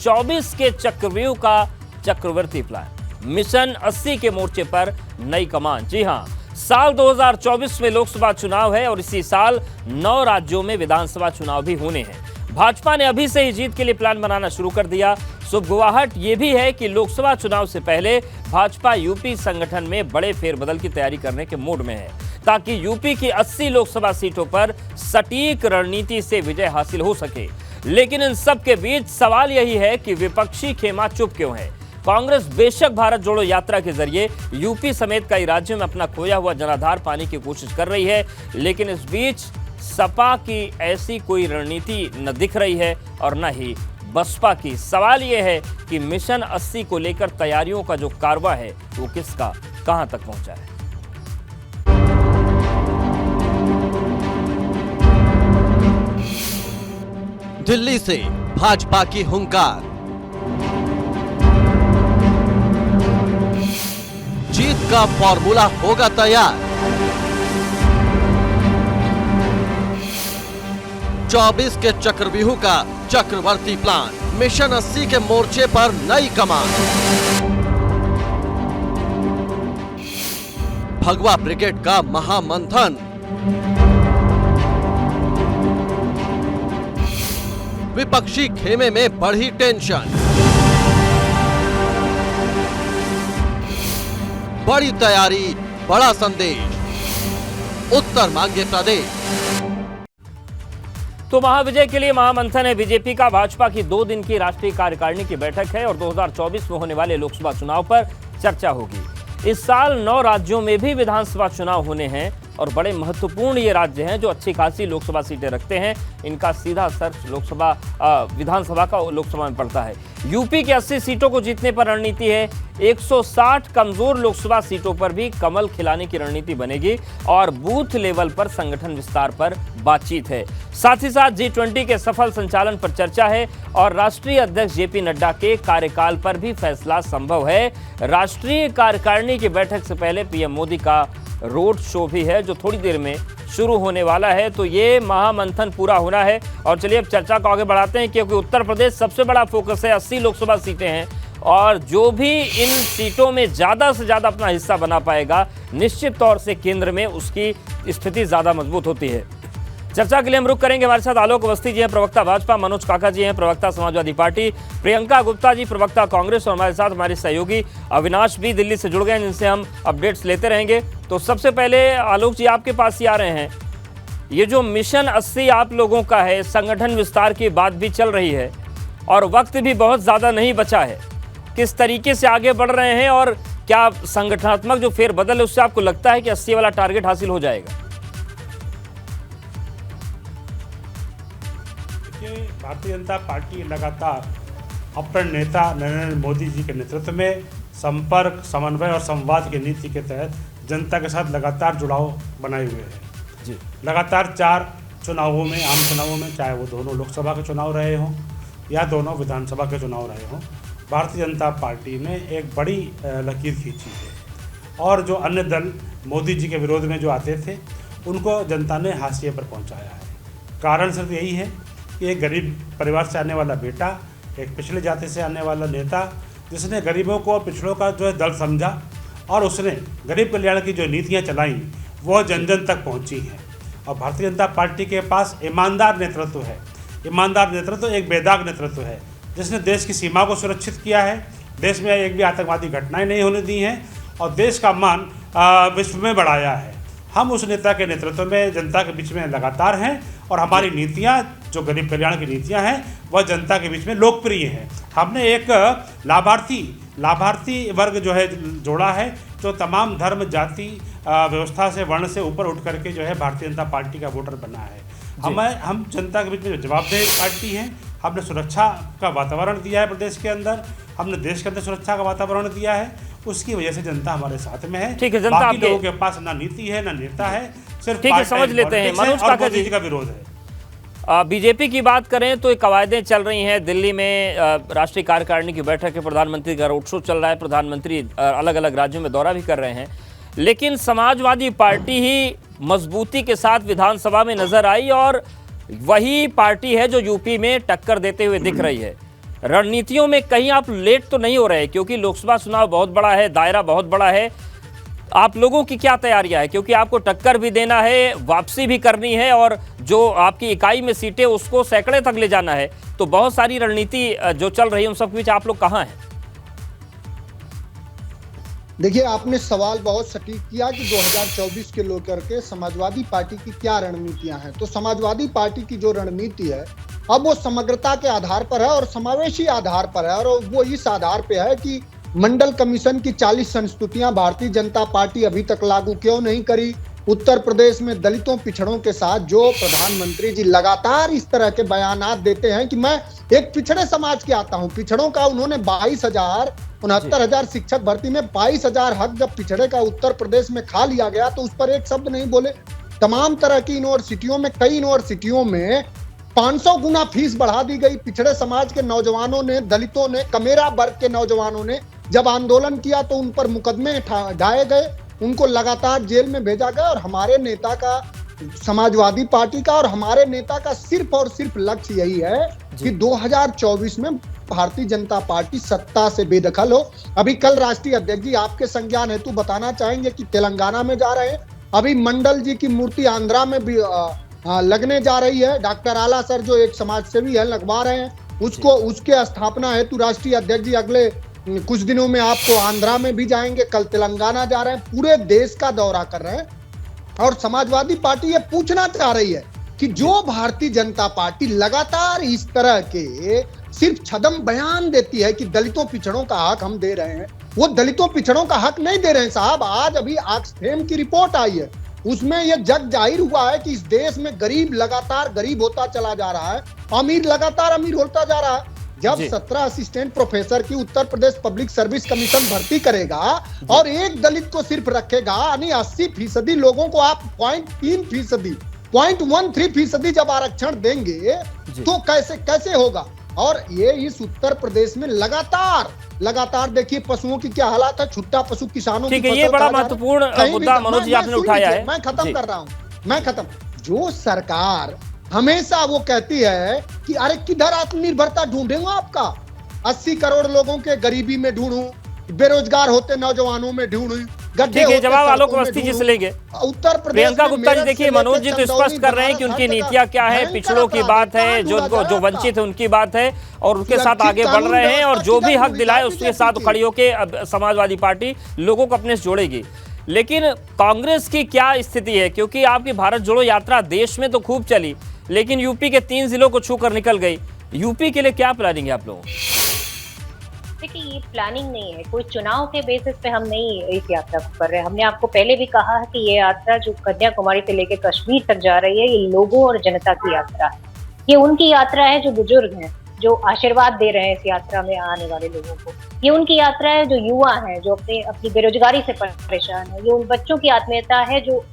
2024 के चक्रव्यूह का चक्रवर्ती प्लान, मिशन 80 के मोर्चे पर नई कमान। जी हां, साल 2024 में लोकसभा चुनाव है और इसी साल 9 राज्यों में विधानसभा चुनाव भी होने हैं। भाजपा ने अभी से ही जीत के लिए प्लान बनाना शुरू कर दिया। सुगबुगाहट ये भी है कि लोकसभा चुनाव से पहले भाजपा यूपी संगठन में बड़े फेरबदल की तैयारी करने के मूड में है, ताकि यूपी की 80 लोकसभा सीटों पर सटीक रणनीति से विजय हासिल हो सके। लेकिन इन सब के बीच सवाल यही है कि विपक्षी खेमा चुप क्यों है। कांग्रेस बेशक भारत जोड़ो यात्रा के जरिए यूपी समेत कई राज्यों में अपना खोया हुआ जनाधार पाने की कोशिश कर रही है, लेकिन इस बीच सपा की ऐसी कोई रणनीति न दिख रही है और न ही बसपा की। सवाल यह है कि मिशन 80 को लेकर तैयारियों का जो कारवा है वो किसका कहां तक पहुंचा है। दिल्ली से भाजपा की हुंकार, जीत का फॉर्मूला होगा तैयार। 24 के चक्रव्यूह का चक्रवर्ती प्लान, मिशन 80 के मोर्चे पर नई कमान। भगवा ब्रिगेड का महामंथन, विपक्षी खेमे में बढ़ी टेंशन। बड़ी तैयारी, बड़ा संदेश, उत्तर मांगे प्रदेश। तो महाविजय के लिए महामंथन है बीजेपी का। भाजपा की 2 दिन की राष्ट्रीय कार्यकारिणी की बैठक है और 2024 में होने वाले लोकसभा चुनाव पर चर्चा होगी। इस साल 9 राज्यों में भी विधानसभा चुनाव होने हैं और बड़े महत्वपूर्ण ये राज्य हैं जो अच्छी खासी लोकसभा सीटें रखते हैं। इनका सीधा असर विधानसभा का लोकसभा में पड़ता है। यूपी की 80 सीटों को जीतने पर रणनीति है। 160 कमजोर लोकसभा सीटों पर भी कमल खिलाने की रणनीति बनेगी और बूथ लेवल पर संगठन विस्तार पर बातचीत है। साथ ही साथ G20 के सफल संचालन पर चर्चा है और राष्ट्रीय अध्यक्ष जेपी नड्डा के कार्यकाल पर भी फैसला संभव है। राष्ट्रीय कार्यकारिणी की बैठक से पहले पीएम मोदी का रोड शो भी है जो थोड़ी देर में शुरू होने वाला है। तो ये महामंथन पूरा होना है और चलिए अब चर्चा को आगे बढ़ाते हैं, क्योंकि उत्तर प्रदेश सबसे बड़ा फोकस है। 80 लोकसभा सीटें हैं और जो भी इन सीटों में ज़्यादा से ज़्यादा अपना हिस्सा बना पाएगा, निश्चित तौर से केंद्र में उसकी स्थिति ज़्यादा मजबूत होती है। चर्चा के लिए हम रुख करेंगे। हमारे साथ आलोक अवस्थी जी हैं, प्रवक्ता भाजपा, मनोज काका जी हैं, प्रवक्ता समाजवादी पार्टी, प्रियंका गुप्ता जी, प्रवक्ता कांग्रेस, और हमारे साथ हमारे सहयोगी अविनाश भी दिल्ली से जुड़ गए हैं, जिनसे हम अपडेट्स लेते रहेंगे। तो सबसे पहले आलोक जी आपके पास ही आ रहे हैं। ये जो मिशन 80 आप लोगों का है, संगठन विस्तार की बात भी चल रही है और वक्त भी बहुत ज़्यादा नहीं बचा है। किस तरीके से आगे बढ़ रहे हैं और क्या संगठनात्मक जो फेरबदल है उससे आपको लगता है कि 80 वाला टारगेट हासिल हो जाएगा? भारतीय जनता पार्टी लगातार अपने नेता नरेंद्र मोदी जी के नेतृत्व में संपर्क, समन्वय और संवाद की नीति के तहत जनता के साथ लगातार जुड़ाव बनाए हुए है जी। लगातार 4 चुनावों में, आम चुनावों में, चाहे वो दोनों लोकसभा के चुनाव रहे हों या दोनों विधानसभा के चुनाव रहे हों, भारतीय जनता पार्टी ने एक बड़ी लकीर खींची है और जो अन्य दल मोदी जी के विरोध में जो आते थे उनको जनता ने हाशिए पर पहुँचाया है। कारण सिर्फ यही है कि एक गरीब परिवार से आने वाला बेटा, एक पिछले जाति से आने वाला नेता, जिसने गरीबों को और पिछड़ों का जो है दल समझा और उसने गरीब कल्याण की जो नीतियां चलाई वो जन जन तक पहुंची हैं। और भारतीय जनता पार्टी के पास ईमानदार नेतृत्व है। ईमानदार नेतृत्व एक बेदाग नेतृत्व है जिसने देश की सीमा को सुरक्षित किया है, देश में एक भी आतंकवादी घटनाएँ नहीं होने दी हैं और देश का मान विश्व में बढ़ाया है। हम उस नेता के नेतृत्व में जनता के बीच में लगातार हैं और हमारी नीतियां, जो गरीब कल्याण की नीतियां हैं, वह जनता के बीच में लोकप्रिय हैं। हमने एक लाभार्थी वर्ग जो है जोड़ा है, जो तमाम धर्म, जाति, व्यवस्था से, वर्ण से ऊपर उठ करके जो है भारतीय जनता पार्टी का वोटर बना है। हम जनता के बीच में जवाबदेह पार्टी हैं। हमने सुरक्षा का वातावरण दिया है प्रदेश के अंदर, हमने देश के अंदर सुरक्षा का वातावरण दिया है, उसकी वजह से जनता हमारे साथ में है। ठीक है, जनता बाकी लोगों के पास ना नीति है ना नेता है, सिर्फ ठीक है, समझ लेते हैं। मनोज काका जी का विरोध है। बीजेपी की बात करें तो कवायदें चल रही हैं। दिल्ली में राष्ट्रीय कार्यकारिणी की बैठक है, प्रधानमंत्री का रोड शो चल रहा है, प्रधानमंत्री अलग अलग राज्यों में दौरा भी कर रहे हैं, लेकिन समाजवादी पार्टी ही मजबूती के साथ विधानसभा में नजर आई और वही पार्टी है जो यूपी में टक्कर देते हुए दिख रही है। रणनीतियों में कहीं आप लेट तो नहीं हो रहे, क्योंकि लोकसभा चुनाव बहुत बड़ा है, दायरा बहुत बड़ा है। आप लोगों की क्या तैयारियां है, क्योंकि आपको टक्कर भी देना है, वापसी भी करनी है और जो आपकी इकाई में सीटें उसको सैकड़े तक ले जाना है, तो बहुत सारी रणनीति जो चल रही है उन सब के बीच आप लोग कहां हैं? देखिए, आपने सवाल बहुत सटीक किया कि 2024 के लेकर के समाजवादी पार्टी की क्या रणनीतियां हैं। तो समाजवादी पार्टी की जो रणनीति है अब वो समग्रता के आधार पर है और समावेशी आधार पर है, और वो इस आधार पे है कि मंडल कमीशन की 40 संस्तुतियां भारतीय जनता पार्टी अभी तक लागू क्यों नहीं करी। उत्तर प्रदेश में दलितों पिछड़ों के साथ जो प्रधानमंत्री जी लगातार इस तरह के बयानात देते हैं कि मैं एक पिछड़े समाज के आता हूं, पिछड़ों का उन्होंने 69,000 शिक्षक भर्ती में 22,000 हक जब पिछड़े का उत्तर प्रदेश में खा लिया गया तो उस पर एक शब्द नहीं बोले। तमाम तरह की यूनिवर्सिटियों में, कई यूनिवर्सिटियों में 500 गुना फीस बढ़ा दी गई। पिछड़े समाज के नौजवानों ने, दलितों ने, कमेरा वर्ग के नौजवानों ने जब आंदोलन किया तो उन पर मुकदमे ढाए गए, उनको लगातार जेल में भेजा गया। और हमारे नेता का, समाजवादी पार्टी का और हमारे नेता का सिर्फ और सिर्फ लक्ष्य यही है कि 2024 में भारतीय जनता पार्टी सत्ता से बेदखल हो। अभी कल राष्ट्रीय अध्यक्ष जी आपके संज्ञान हेतु बताना चाहेंगे कि तेलंगाना में जा रहे हैं, अभी मंडल जी की मूर्ति आंध्रा में भी लगने जा रही है। डॉक्टर आला सर जो एक समाज सेवी है लगवा रहे हैं उसको, उसके स्थापना हेतु राष्ट्रीय अध्यक्ष जी अगले कुछ दिनों में आपको आंध्रा में भी जाएंगे, कल तेलंगाना जा रहे हैं, पूरे देश का दौरा कर रहे हैं। और समाजवादी पार्टी ये पूछना चाह रही है कि जो भारतीय जनता पार्टी लगातार इस तरह के सिर्फ छदम बयान देती है कि दलितों पिछड़ों का हक हम दे रहे हैं, वो दलितों पिछड़ों का हक नहीं दे रहे हैं साहब। आज अभी ऑक्सफैम की रिपोर्ट आई है, उसमें यह जग जाहिर हुआ है कि इस देश में गरीब लगातार गरीब होता चला जा रहा है, अमीर लगातार अमीर होता जा रहा है। जब 17 असिस्टेंट प्रोफेसर की Uttar Pradesh public service commission भर्ती करेगा और एक दलित को सिर्फ रखेगा, यानी 80% लोगों को आप 0.3%, 0.13% जब आरक्षण देंगे तो कैसे होगा। और ये इस उत्तर प्रदेश में लगातार देखिए पशुओं की क्या हालत है, छुट्टा पशु किसानों की। ये बड़ा महत्वपूर्ण मुद्दा मनोज जी आपने उठाया है। मैं खत्म कर रहा हूं, जो सरकार हमेशा वो कहती है कि अरे किधर आत्मनिर्भरता ढूंढूंगा आपका, 80 करोड़ लोगों के गरीबी में ढूंढूं, बेरोजगार होते नौजवानों में ढूंढूं, गड्ढे होते जवाब आलोक अवस्थी जी से लेंगे। उत्तर प्रदेश प्रियंका गुप्ता जी देखिए, मनोज जी तो स्पष्ट कर रहे हैं कि उनकी नीतियां क्या है, पिछड़ों की बात है, जो वंचित है उनकी बात है और उनके साथ आगे बढ़ रहे हैं, और जो भी हक दिलाए उसके साथ खड़ी होकर समाजवादी पार्टी लोगों को अपने से जोड़ेगी। लेकिन कांग्रेस की क्या स्थिति है, क्योंकि आपकी भारत जोड़ो यात्रा देश में तो खूब चली लेकिन यूपी के 3 जिलों को छूकर निकल गई। यूपी के लिए क्या प्लानिंग है आप लोगों? देखिए, ये प्लानिंग नहीं है, कोई चुनाव के बेसिस पे हम नहीं इस यात्रा को कर रहे हैं। हमने आपको पहले भी कहा है कि ये यात्रा जो कन्याकुमारी से लेकर कश्मीर तक जा रही है, ये लोगों और जनता की यात्रा है। ये उनकी यात्रा है जो बुजुर्ग हैं, जो आशीर्वाद दे रहे हैं इस यात्रा में आने वाले लोगों को। ये उनकी यात्रा है जो युवा हैं, जो अपनी बेरोजगारी से परेशान है। ये उन बच्चों की आत्मीयता है जो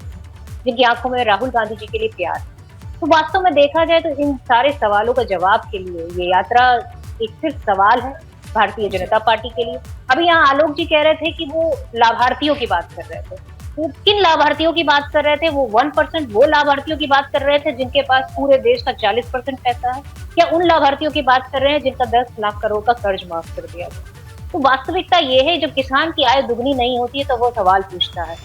जिनकी आंखों में राहुल गांधी जी के लिए प्यार है। तो वास्तव में देखा जाए तो इन सारे सवालों का जवाब के लिए ये यात्रा एक सिर्फ सवाल है भारतीय जनता पार्टी के लिए। अभी यहाँ आलोक जी कह रहे थे कि वो लाभार्थियों की बात कर रहे थे, वो किन लाभार्थियों की बात कर रहे थे? वो 1% वो लाभार्थियों की बात कर रहे थे जिनके पास पूरे देश का 40% पैसा है, या उन लाभार्थियों की बात कर रहे हैं जिनका 10 लाख करोड़ का कर्ज माफ कर दिया गया? तो वास्तविकता ये है, जब किसान की आय दुगनी नहीं होती है तो वो सवाल पूछता है।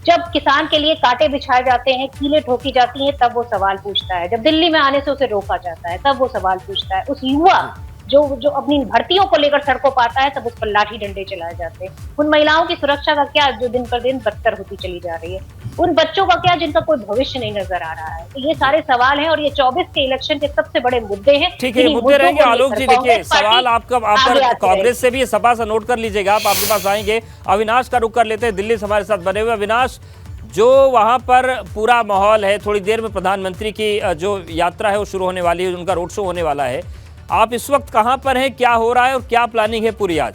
जब किसान के लिए कांटे बिछाए जाते हैं, कीलें ठोकी जाती हैं, तब वो सवाल पूछता है। जब दिल्ली में आने से उसे रोका जाता है, तब वो सवाल पूछता है। उस युवा जो अपनी भर्तियों को लेकर सड़कों पर आता है, तब उस पर लाठी डंडे चलाए जाते हैं। उन महिलाओं की सुरक्षा का क्या, जो दिन पर दिन बदतर होती चली जा रही है? उन बच्चों का क्या, जिनका कोई भविष्य नहीं नजर आ रहा है? तो ये सारे सवाल हैं और ये 24 के इलेक्शन के सबसे बड़े मुद्दे हैं। ठीक है, मुद्दे रहेंगे। आलोक जी देखिए, सवाल आपका कांग्रेस से भी सभा से नोट कर लीजिएगा, आप आपके पास आएंगे। अविनाश का रुख कर लेते हैं, दिल्ली से हमारे साथ बने हुए। अविनाश, जो वहां पर पूरा माहौल है, थोड़ी देर में प्रधानमंत्री की जो यात्रा है वो शुरू होने वाली है, उनका रोड शो होने वाला है। आप इस वक्त कहां पर हैं, क्या हो रहा है और क्या प्लानिंग है पूरी आज?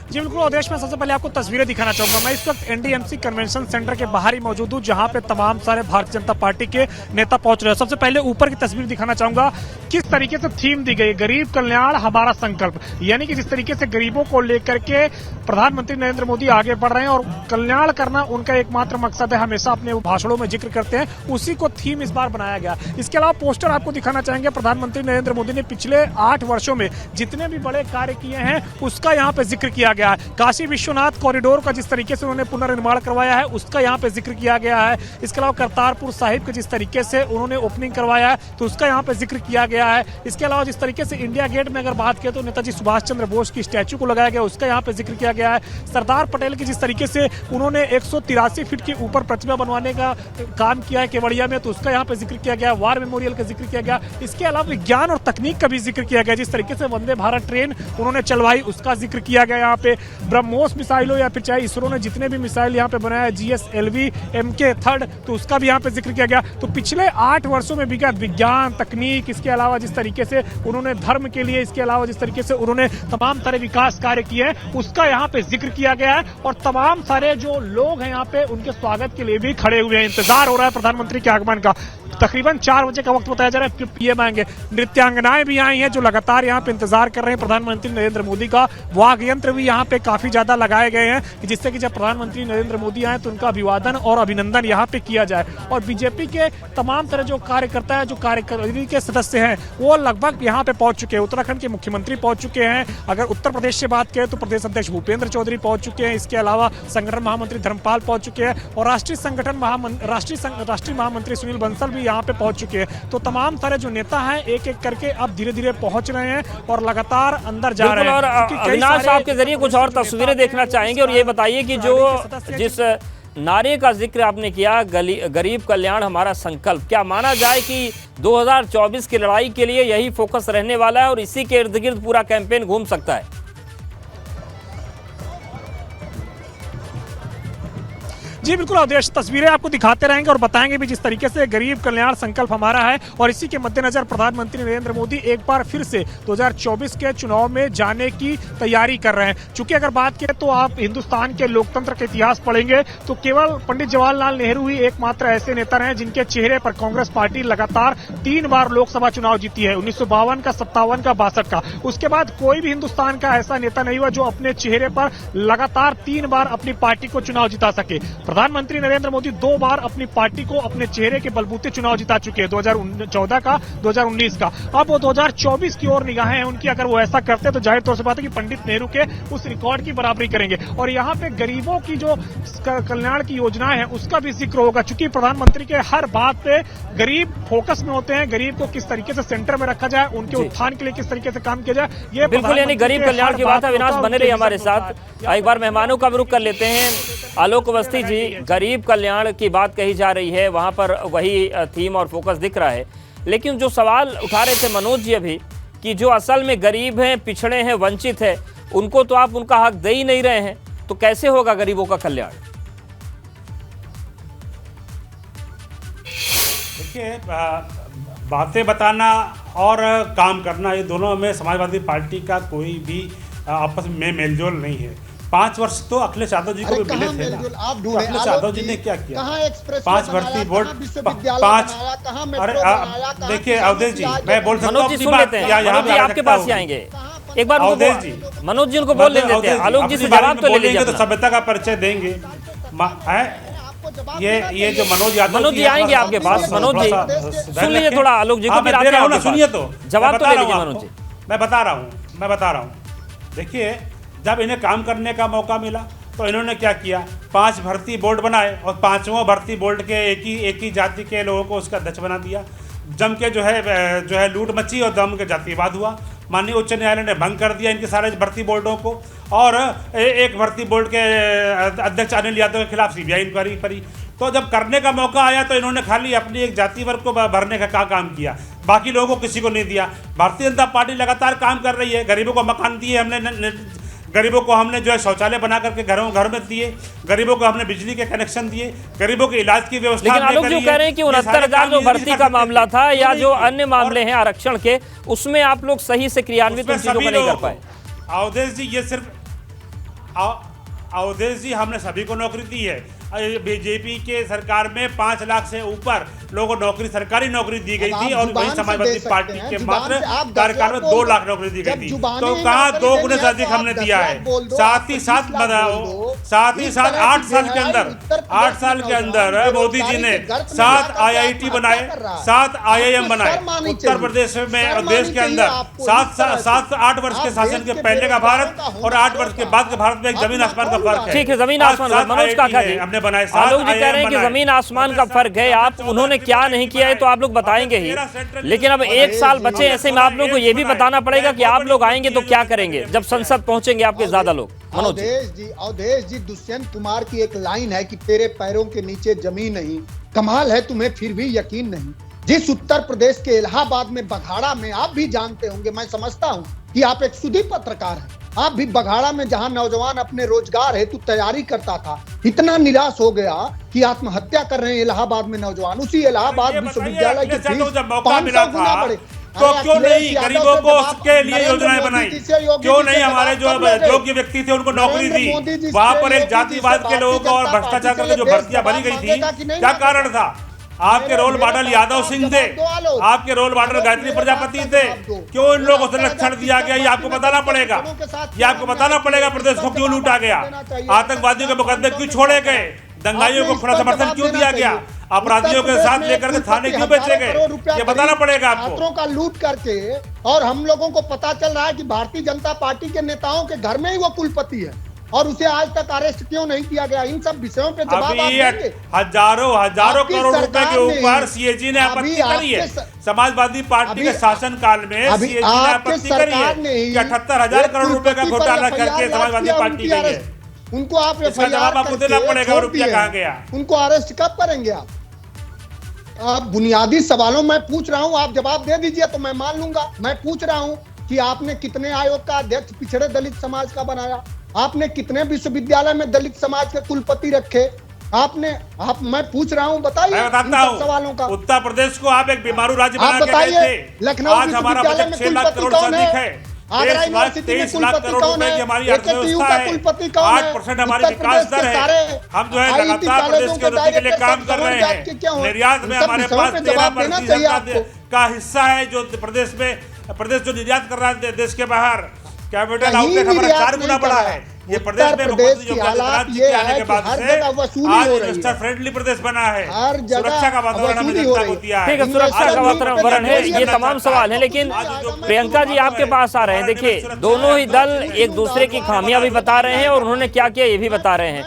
जी बिल्कुल अवधेश, मैं सबसे पहले आपको तस्वीरें दिखाना चाहूंगा। मैं इस वक्त एनडीएमसी कन्वेंशन सेंटर के बाहर ही मौजूद हूं, जहां पे तमाम सारे भारतीय जनता पार्टी के नेता पहुंच रहे हैं। सबसे पहले ऊपर की तस्वीर दिखाना चाहूंगा, किस तरीके से थीम दी गई, गरीब कल्याण हमारा संकल्प, यानी कि जिस तरीके से गरीबों को लेकर के प्रधानमंत्री नरेंद्र मोदी आगे बढ़ रहे हैं और कल्याण करना उनका एकमात्र मकसद है, हमेशा अपने भाषणों में जिक्र करते हैं, उसी को थीम इस बार बनाया गया। इसके अलावा पोस्टर आपको दिखाना चाहेंगे, प्रधानमंत्री नरेंद्र मोदी ने पिछले 8 वर्षों में जितने भी बड़े कार्य किए हैं उसका यहाँ पे जिक्र किया गया है। काशी विश्वनाथ कॉरिडोर का जिस तरीके से उन्होंने पुनर्निर्माण करवाया है उसका यहाँ पे जिक्र किया गया है। इसके अलावा करतारपुर साहिब के जिस तरीके से उन्होंने ओपनिंग करवाया है तो उसका यहाँ पे जिक्र किया गया है। इसके अलावा जिस तरीके से इंडिया गेट में अगर बात करें तो नेताजी सुभाष चंद्र बोस की स्टैचू को लगाया गया, उसका यहाँ पे जिक्र किया गया है। सरदार पटेल की जिस तरीके से उन्होंने 183 फीट के ऊपर प्रतिमा बनवाने का काम किया है केवड़िया में, तो उसका यहाँ पे जिक्र किया गया। वार मेमोरियल का जिक्र किया गया। इसके अलावा विज्ञान और तकनीक का भी जिक्र किया गया, जिस तरीके से वंदे भारत ट्रेन उन्होंने चलवाई उसका जिक्र किया गया। यहाँ पे ब्रह्मोस मिसाइलों या फिर चाहे इसरो ने जितने भी मिसाइल यहाँ पे बनाया, GSLV MK3, तो उसका भी यहाँ पे जिक्र किया गया। तो पिछले 8 वर्षों में विज्ञान तकनीक, इसके अलावा जिस तरीके से उन्होंने धर्म के लिए, इसके अलावा जिस तरीके से उन्होंने तमाम सारे विकास कार्य किए हैं उसका यहाँ पे जिक्र किया गया है। और तमाम सारे जो लोग हैं यहाँ पे उनके स्वागत के लिए भी खड़े हुए हैं। इंतजार हो रहा है प्रधानमंत्री के आगमन का। तकरीबन 4 बजे का वक्त बताया जा रहा है कि पीएम आएंगे। नृत्यांगनाएं भी आई हैं जो लगातार यहाँ पे इंतजार कर रहे हैं प्रधानमंत्री नरेंद्र मोदी का। वाद्य यंत्र भी यहाँ पे काफी ज्यादा लगाए गए हैं कि जिससे कि जब प्रधानमंत्री नरेंद्र मोदी आए तो उनका अभिवादन और अभिनंदन यहाँ पे किया जाए। और बीजेपी के तमाम तरह जो कार्यकर्ता है, जो कार्यकारिणी के सदस्य हैं, वो लगभग यहाँ पे पहुंच चुके हैं। उत्तराखंड के मुख्यमंत्री पहुंच चुके हैं। अगर उत्तर प्रदेश से बात करें तो प्रदेश अध्यक्ष भूपेंद्र चौधरी पहुंच चुके हैं। इसके अलावा संगठन महामंत्री धर्मपाल पहुंच चुके हैं और राष्ट्रीय महामंत्री सुनील बंसल भी यहाँ पे पहुंच चुके हैं। तो तमाम सारे जो नेता हैं एक एक करके अब धीरे धीरे पहुंच रहे हैं और लगातार अंदर जा रहे हैं। और अविनाश साहब के जरिए कुछ और तस्वीरें देखना चाहेंगे और ये बताइए कि जो जिस नारे का जिक्र आपने किया, गरीब कल्याण हमारा संकल्प, क्या माना जाए कि 2024 की लड़ाई के लिए यही फोकस रहने वाला है और इसी के इर्द गिर्द पूरा कैंपेन घूम सकता है? जी बिल्कुल अवधेश, तस्वीरें आपको दिखाते रहेंगे और बताएंगे भी जिस तरीके से गरीब कल्याण संकल्प हमारा है। और इसी के मद्देनजर प्रधानमंत्री नरेंद्र मोदी एक बार फिर से 2024 के चुनाव में जाने की तैयारी कर रहे हैं। चूंकि अगर बात करें तो आप हिंदुस्तान के लोकतंत्र के इतिहास पढ़ेंगे तो केवल पंडित जवाहरलाल नेहरू ही एकमात्र ऐसे नेता रहे जिनके चेहरे पर कांग्रेस पार्टी लगातार 3 बार लोकसभा चुनाव जीती है, 1952 का, 57 का, 62 का। उसके बाद कोई भी हिंदुस्तान का ऐसा नेता नहीं हुआ जो अपने चेहरे पर लगातार 3 बार अपनी पार्टी को चुनाव जिता सके। प्रधानमंत्री नरेंद्र मोदी 2 बार अपनी पार्टी को अपने चेहरे के बलबूते चुनाव जिता चुके हैं, 2014 का, 2019 का। अब वो 2024 की ओर निगाहें हैं उनकी। अगर वो ऐसा करते तो जाहिर तौर से बात है कि पंडित नेहरू के उस रिकॉर्ड की बराबरी करेंगे। और यहाँ पे गरीबों की जो कल्याण की योजनाएं हैं उसका भी जिक्र होगा, चूंकि प्रधानमंत्री के हर बात पे गरीब फोकस में होते हैं। गरीब को किस तरीके से सेंटर में रखा जाए, उनके उत्थान के लिए किस तरीके से काम किया जाए, ये बिल्कुल, यानी गरीब कल्याण की बात है। अविनाश बने रही हमारे साथ। एक बार मेहमानों का रुख कर लेते हैं। आलोक अवस्थी जी, गरीब कल्याण की बात कही जा रही है, वहां पर वही थीम और फोकस दिख रहा है, लेकिन जो सवाल उठा रहे थे मनोज जी अभी कि जो असल में गरीब हैं, पिछड़े हैं, वंचित है, उनको तो आप उनका हक दे ही नहीं रहे हैं, तो कैसे होगा गरीबों का कल्याण? देखिए, बातें बताना और काम करना, ये दोनों में समाजवादी पार्टी का कोई भी आपस में मेलजोल नहीं है। 5 वर्ष तो अखिलेश यादव जी को भी मिले थे ना। आप ढूंढे, अखिलेश यादव जी ने क्या किया? 5 भर्ती बोर्ड, 5। अरे देखिए अवधेश जी, मैं बोल सकता हूँ मनोज जी सुन लेते हैं, मनोज जी आपके पास ही आएंगे एक बार। अवधेश जी, मनोज जी उनको बोल देते हैं, आलोक जी से जवाब तो ले लीजिए। तो सभ्यता का परिचय देंगे। ये जो मनोज जी आएंगे आपके पास। मनोज जी सुन लीजिए थोड़ा आलोक जी को, फिर आते हैं। सुनिए तो जवाब तो ले लीजिए मनोज जी। मैं बता रहा हूँ। देखिए, जब इन्हें काम करने का मौका मिला तो इन्होंने क्या किया, 5 भर्ती बोर्ड बनाए और 5वां भर्ती बोर्ड के एक ही जाति के लोगों को उसका अध्यक्ष बना दिया। जम के जो है लूट मची और दम के जातिवाद हुआ। माननीय उच्च न्यायालय ने भंग कर दिया इनके सारे भर्ती बोर्डों को और एक भर्ती बोर्ड के अध्यक्ष अनिल यादव के खिलाफ CBI इंक्वायरी करी। तो जब करने का मौका आया तो इन्होंने खाली अपनी एक जाति वर्ग को भरने का क्या काम किया, बाकी लोगों को किसी को नहीं दिया। भारतीय जनता पार्टी लगातार काम कर रही है। गरीबों को मकान दिए हमने, गरीबों को हमने जो है शौचालय बना करके घर में दिए, गरीबों को हमने बिजली के कनेक्शन दिए, गरीबों के इलाज की व्यवस्था। लेकिन आलोक जी कह रहे हैं कि 69,000 जो भर्ती का मामला था या जो अन्य मामले हैं आरक्षण के, उसमें आप लोग सही से क्रियान्वित उन चीजों को नहीं कर पाए। अवधेश जी, ये सिर्फ अवधेश जी, हमने सभी को नौकरी दी है। बीजेपी के सरकार में 5 लाख से ऊपर लोगों को नौकरी, सरकारी नौकरी दी गई थी, और वही समाजवादी पार्टी के मात्र कार्यकाल में 2 लाख नौकरी दी गई थी। तो कहाँ 2 गुने से अधिक हमने दिया है। साथ ही साथ 8 साल के अंदर मोदी जी ने 7 IIT बनाए, 7 IIM बनाए। उत्तर प्रदेश में, देश के अंदर 7-8 वर्ष के शासन के पहले का भारत और 8 वर्ष के बाद के भारत में एक जमीन आसमान का फर्क है। ठीक है, जमीन आसमान। मनोज काका जी, आलोक जी कह रहे हैं कि जमीन आसमान का फर्क है। आप उन्होंने क्या नहीं किया है तो आप लोग बताएंगे ही, लेकिन अब 1 साल बचे, ऐसे में आप लोगों को ये भी बताना पड़ेगा कि आप लोग आएंगे तो क्या करेंगे जब संसद पहुंचेंगे आपके ज्यादा लोग। अवधेश जी, दुष्यंत कुमार की एक लाइन है कि तेरे पैरों के नीचे जमीन नहीं। कमाल है, तुम्हें फिर भी यकीन नहीं। जिस उत्तर प्रदेश के इलाहाबाद में बघाड़ा में, आप भी जानते होंगे, मैं समझता हूं कि आप एक सुधी पत्रकार हैं, आप भी बघाड़ा में जहां नौजवान अपने रोजगार हेतु तैयारी करता था, इतना निराश हो गया कि आत्महत्या कर रहे हैं इलाहाबाद में नौजवान। उसी इलाहाबाद विश्वविद्यालय की फीस 500 गुना बढ़े। तो क्यों नहीं गरीबों को उसके लिए योजनाएं बनाई? क्यों नहीं हमारे जो योग्य व्यक्ति थे उनको नौकरी दी? वहां पर एक जातिवाद के लोगों को और भ्रष्टाचार करके जो भर्तियां भरी गई थी, क्या कारण था? आपके रोल मॉडल यादव सिंह थे, आपके रोल मॉडल गायत्री प्रजापति थे। क्यों इन लोगों को संरक्षण दिया गया, ये आपको बताना पड़ेगा। ये आपको बताना पड़ेगा प्रदेश को क्यों लूटा गया, आतंकवादियों के मुकदमे क्यों छोड़े गए, दंगाइयों को खुला समर्थन क्यों दिया गया, अपराधियों के साथ लेकर के थाने क्यों बेचे गए, ये बताना पड़ेगा आपको। छात्रों का लूट करके, और हम लोगों को पता चल रहा है कि भारतीय जनता पार्टी के नेताओं के घर में ही वो कुलपति है, और उसे आज तक अरेस्ट क्यों नहीं किया गया? इन सब विषयों पे जवाब आप देंगे? हजारों करोड़ रुपए के ऊपर सीएजी ने आपत्ति करी है। समाजवादी पार्टी के शासन काल में सीएजी ने आपत्ति करी है कि 78,000 करोड़ रुपए का घोटाला करके समाजवादी पार्टी गई है। उनको आप जवाब आपको देना पड़ेगा, रुपया कहाँ गया? उनको अरेस्ट कब करेंगे आप? बुनियादी सवालों में पूछ रहा हूँ, आप जवाब दे दीजिए तो मैं मान लूंगा। मैं पूछ रहा हूँ कि आपने कितने आयोग का अध्यक्ष पिछड़े दलित समाज का बनाया? आपने कितने विश्वविद्यालय में दलित समाज के कुलपति रखे? मैं पूछ रहा हूँ, बताइए सवालों का। उत्तर प्रदेश को आप एक बीमारू राज्य बना के गए थे। लखनऊ आज हमारा बजट 6 लाख करोड़ से अधिक है। 23 लाख करोड़ रुपए की हमारी अर्थव्यवस्था है, 8% हमारी विकास दर है। हम जो है लगातार प्रदेश की उन्नति के लिए काम कर रहे हैं। निर्यात में हमारे पास 13% का हिस्सा है, जो प्रदेश जो निर्यात कर रहा है देश के बाहर। कैपिटल आउटलेट हमारा 4 गुना बढ़ा है। ये प्रदेश में आने के बाद से आज इन्वेस्टर फ्रेंडली प्रदेश बना है। सुरक्षा का वातावरण हमें जनता को दिया है। ठीक है, सुरक्षा का वातावरण है, ये तमाम सवाल है। लेकिन प्रियंका जी आपके पास आ रहे हैं। देखिए, दोनों ही दल एक दूसरे की खामियां भी बता रहे हैं और उन्होंने क्या किया ये भी बता रहे हैं,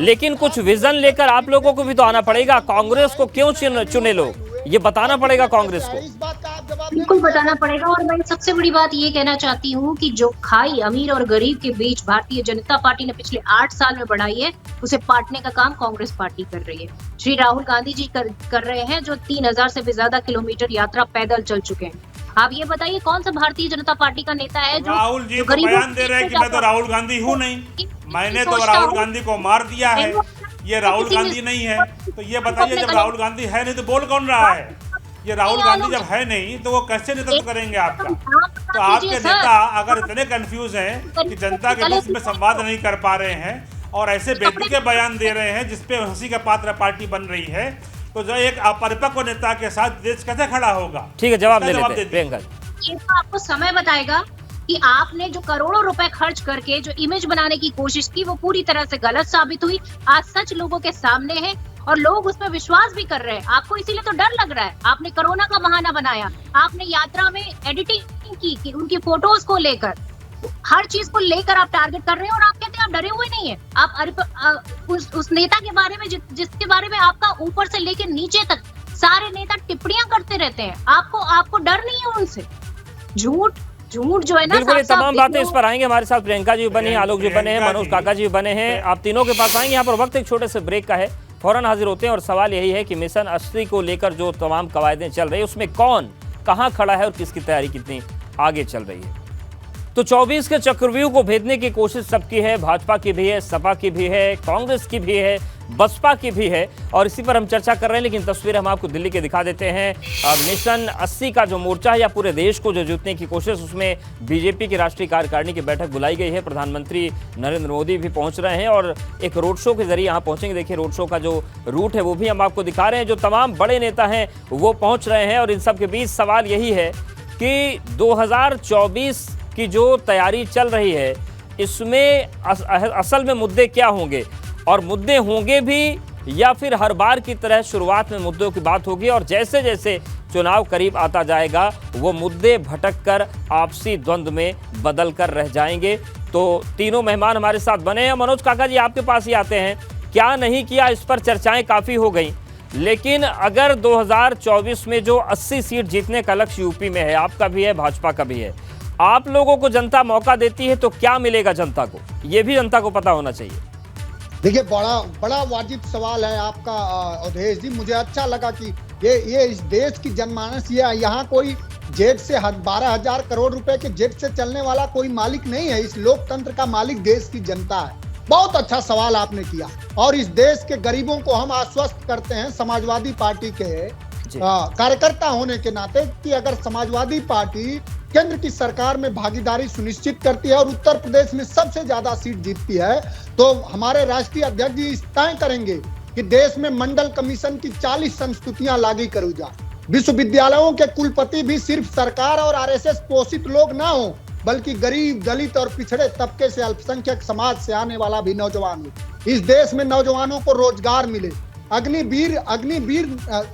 लेकिन कुछ विजन लेकर आप लोगों को भी तो आना पड़ेगा। कांग्रेस को क्यों चुने लोग, ये बताना पड़ेगा कांग्रेस को। बिल्कुल बताना पड़ेगा। और मैं सबसे बड़ी बात ये कहना चाहती हूँ कि जो खाई अमीर और गरीब के बीच भारतीय जनता पार्टी ने पिछले 8 साल में बढ़ाई है, उसे पाटने का काम कांग्रेस पार्टी कर रही है। श्री राहुल गांधी जी कर रहे हैं, जो 3000 से भी ज्यादा किलोमीटर यात्रा पैदल चल चुके हैं। आप ये बताइए कौन सा भारतीय जनता पार्टी का नेता है जो राहुल जी तो बयान दे रहे हैं कि मैं तो राहुल गांधी हूँ नहीं, मैंने तो राहुल गांधी को मार दिया है, ये राहुल गांधी नहीं है। तो ये बताइए, जब राहुल गांधी है नहीं तो बोल कौन रहा है? ये राहुल गांधी जब है नहीं तो वो कैसे नेतृत्व करेंगे आपका? तो आपके नेता अगर इतने कंफ्यूज हैं कि जनता के बीच में संवाद नहीं कर पा रहे हैं और ऐसे बेबी के बयान दे रहे हैं जिसपे हंसी का पात्र पार्टी बन रही है, तो जो एक अपरिपक्व नेता के साथ देश कैसे खड़ा होगा? ठीक है, जवाब ले लेते हैं प्रियंका। ये तो आपको समय बताएगा कि आपने जो करोड़ों रुपए खर्च करके जो इमेज बनाने की कोशिश की, वो पूरी तरह से गलत साबित हुई। आज सच लोगों के सामने है और लोग उसमें विश्वास भी कर रहे हैं। आपको इसीलिए तो डर लग रहा है। आपने कोरोना का बहाना बनाया, आपने यात्रा में एडिटिंग की कि उनकी फोटोज को लेकर, हर चीज को लेकर आप टारगेट कर रहे हैं और आप कहते हैं आप डरे हुए नहीं है। आप उस नेता के बारे में जिसके बारे में आपका ऊपर से लेकर नीचे तक सारे नेता टिप्पणियां करते रहते हैं, आपको डर नहीं है उनसे। झूठ जो है ना, बिल्कुल। तमाम बातें इस पर आएंगे। हमारे साथ प्रियंका जी बने हैं, आलोक जी बने हैं, मनोज काका जी बने हैं। आप तीनों के पास आएंगे। यहाँ पर वक्त एक छोटे से ब्रेक का है, फौरन हाजिर होते हैं। और सवाल यही है कि मिशन 80 को लेकर जो तमाम कवायदें चल रही है, उसमें कौन कहां खड़ा है और किसकी तैयारी कितनी आगे चल रही है। तो 24 के चक्रव्यूह को भेदने की कोशिश सबकी है, भाजपा की भी है, सपा की भी है, कांग्रेस की भी है, बसपा की भी है, और इसी पर हम चर्चा कर रहे हैं। लेकिन तस्वीरें हम आपको दिल्ली के दिखा देते हैं। मिशन 80 का जो मोर्चा है या पूरे देश को जो जीतने की कोशिश, उसमें बीजेपी की राष्ट्रीय कार्यकारिणी की बैठक बुलाई गई है। प्रधानमंत्री नरेंद्र मोदी भी पहुंच रहे हैं और एक रोड शो के जरिए यहाँ पहुंचेंगे। देखिए रोड शो का जो रूट है वो भी हम आपको दिखा रहे हैं। जो तमाम बड़े नेता हैं वो पहुंच रहे हैं और इन सब के बीच सवाल यही है कि 2024 की जो तैयारी चल रही है इसमें असल में मुद्दे क्या होंगे, और मुद्दे होंगे भी या फिर हर बार की तरह शुरुआत में मुद्दों की बात होगी और जैसे जैसे चुनाव करीब आता जाएगा वो मुद्दे भटक कर आपसी द्वंद्व में बदल कर रह जाएंगे। तो तीनों मेहमान हमारे साथ बने हैं। मनोज काका जी आपके पास ही आते हैं। क्या नहीं किया इस पर चर्चाएं काफ़ी हो गई, लेकिन अगर 2024 में जो 80 सीट जीतने का लक्ष्य यूपी में है, आपका भी है, भाजपा का भी है, आप लोगों को जनता मौका देती है तो क्या मिलेगा जनता को, ये भी जनता को पता होना चाहिए। देखिए बड़ा वाजिब सवाल है आपका अवधेश जी। मुझे अच्छा लगा कि ये इस देश की जनमानस, ये यहाँ कोई जेट से 12,000 करोड़ रुपए के जेट से चलने वाला कोई मालिक नहीं है। इस लोकतंत्र का मालिक देश की जनता है। बहुत अच्छा सवाल आपने किया और इस देश के गरीबों को हम आश्वस्त करते हैं समाजवादी पार्टी के कार्यकर्ता होने के नाते कि अगर समाजवादी पार्टी केंद्र की सरकार में भागीदारी सुनिश्चित करती है और उत्तर प्रदेश में सबसे ज्यादा सीट जीतती है तो हमारे राष्ट्रीय अध्यक्ष जी तय करेंगे कि देश में मंडल कमीशन की 40 संस्तुतियां लागू करी जाए। विश्वविद्यालयों के कुलपति भी सिर्फ सरकार और आरएसएस पोषित लोग ना हो, बल्कि गरीब, दलित और पिछड़े तबके से, अल्पसंख्यक समाज से आने वाला भी नौजवान हो। इस देश में नौजवानों को रोजगार मिले। अग्निवीर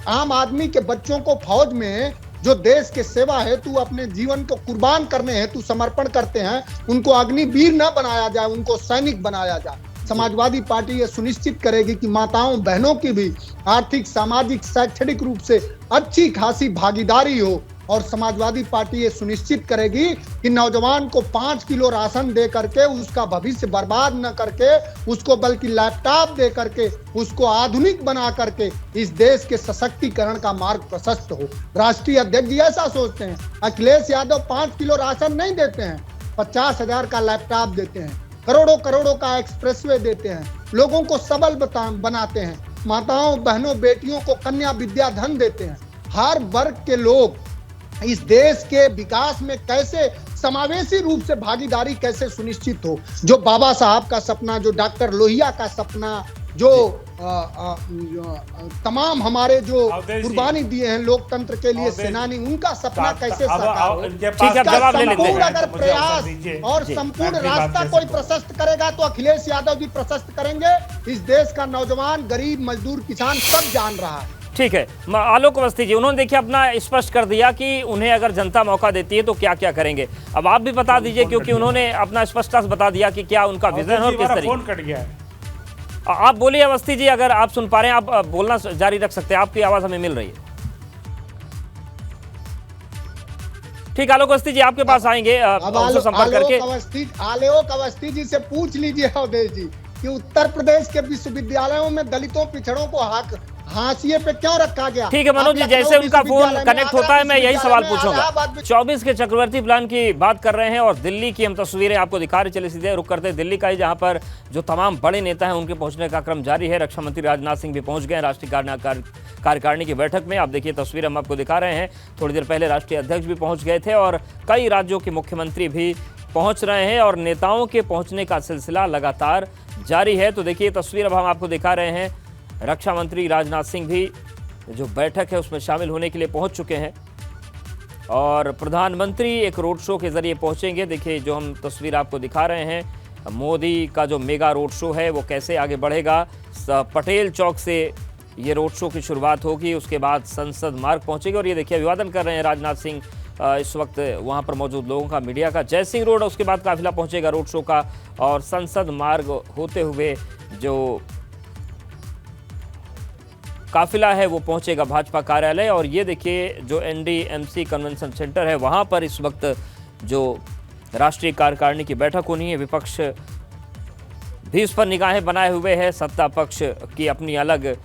आम आदमी के बच्चों को फौज में जो देश के सेवा हेतु अपने जीवन को कुर्बान करने हेतु समर्पण करते हैं, उनको अग्निवीर न बनाया जाए, उनको सैनिक बनाया जाए। समाजवादी पार्टी ये सुनिश्चित करेगी कि माताओं बहनों की भी आर्थिक, सामाजिक, शैक्षणिक रूप से अच्छी खासी भागीदारी हो और समाजवादी पार्टी ये सुनिश्चित करेगी कि नौजवान को 5 किलो राशन दे करके उसका भविष्य बर्बाद न करके उसको बल्कि लैपटॉप दे करके उसको आधुनिक बना करके इस देश के सशक्तिकरण का मार्ग प्रशस्त हो। राष्ट्रीय अध्यक्ष जी ऐसा सोचते हैं। अखिलेश यादव 5 किलो राशन नहीं देते हैं, 50,000 का लैपटॉप देते हैं, करोड़ों का एक्सप्रेसवे देते हैं, लोगों को सबल बनाते हैं, माताओं बहनों बेटियों को कन्या विद्या धन देते हैं। हर वर्ग के लोग इस देश के विकास में कैसे समावेशी रूप से भागीदारी कैसे सुनिश्चित हो, जो बाबा साहब का सपना, जो डॉक्टर लोहिया का सपना, जो तमाम हमारे जो कुर्बानी दिए हैं लोकतंत्र के लिए सेनानी, उनका सपना कैसे साकार हो। संपूर्ण अगर प्रयास और संपूर्ण रास्ता कोई प्रशस्त करेगा तो अखिलेश यादव जी प्रशस्त करेंगे। इस देश का नौजवान, गरीब, मजदूर, किसान सब जान रहा है। ठीक है, आलोक अवस्थी जी, उन्होंने देखिए अपना स्पष्ट कर दिया कि उन्हें अगर जनता मौका देती है तो क्या क्या करेंगे। अब आप भी बता दीजिए, क्योंकि उन्होंने अपना स्पष्टता से बता दिया कि क्या उनका विजन है और किस तरीके। फोन कट गया है। आप बोलिए अवस्थी जी, अगर आप सुन पा रहे हैं आप बोलना जारी रख सकते हैं, आपकी आवाज हमें मिल रही है। ठीक, आलोक अवस्थी जी आपके पास आएंगे संपर्क करके। आलोक अवस्थी जी से पूछ लीजिए अवधेश जी कि उत्तर प्रदेश के विश्वविद्यालयों में दलितों, पिछड़ों को हाशिए पे क्यों रखा गया। ठीक है मनोज जी, जैसे उनका फोन कनेक्ट होता है मैं यही सवाल पूछूंगा। 24 के चक्रवर्ती प्लान की बात कर रहे हैं और दिल्ली की हम तस्वीरें आपको दिखा रहे। चलिए सीधे रुक करते हैं दिल्ली का ही, जहां पर जो तमाम बड़े नेता हैं उनके पहुंचने का क्रम जारी है। रक्षा मंत्री राजनाथ सिंह भी पहुंच गए राष्ट्रीय कार्यकारिणी की बैठक में। आप देखिए तस्वीरें हम आपको दिखा रहे हैं। थोड़ी देर पहले राष्ट्रीय अध्यक्ष भी पहुंच गए थे और कई राज्यों के मुख्यमंत्री भी पहुंच रहे हैं और नेताओं के पहुंचने का सिलसिला लगातार जारी है। तो देखिए तस्वीर अब हम आपको दिखा रहे हैं। रक्षा मंत्री राजनाथ सिंह भी जो बैठक है उसमें शामिल होने के लिए पहुंच चुके हैं और प्रधानमंत्री एक रोड शो के जरिए पहुंचेंगे। देखिए जो हम तस्वीर आपको दिखा रहे हैं, मोदी का जो मेगा रोड शो है वो कैसे आगे बढ़ेगा। पटेल चौक से ये रोड शो की शुरुआत होगी, उसके बाद संसद मार्ग पहुंचेगी और ये देखिए अभिवादन कर रहे हैं राजनाथ सिंह इस वक्त वहां पर मौजूद लोगों का, मीडिया का। जय सिंह रोड, उसके बाद काफिला पहुंचेगा रोड शो का और संसद मार्ग होते हुए जो काफिला है वो पहुंचेगा भाजपा कार्यालय। और ये देखिए जो NDMC कन्वेंशन सेंटर है वहां पर इस वक्त जो राष्ट्रीय कार्यकारिणी की बैठक होनी है, विपक्ष भी इस पर निगाहें बनाए हुए है। सत्ता पक्ष की अपनी अलग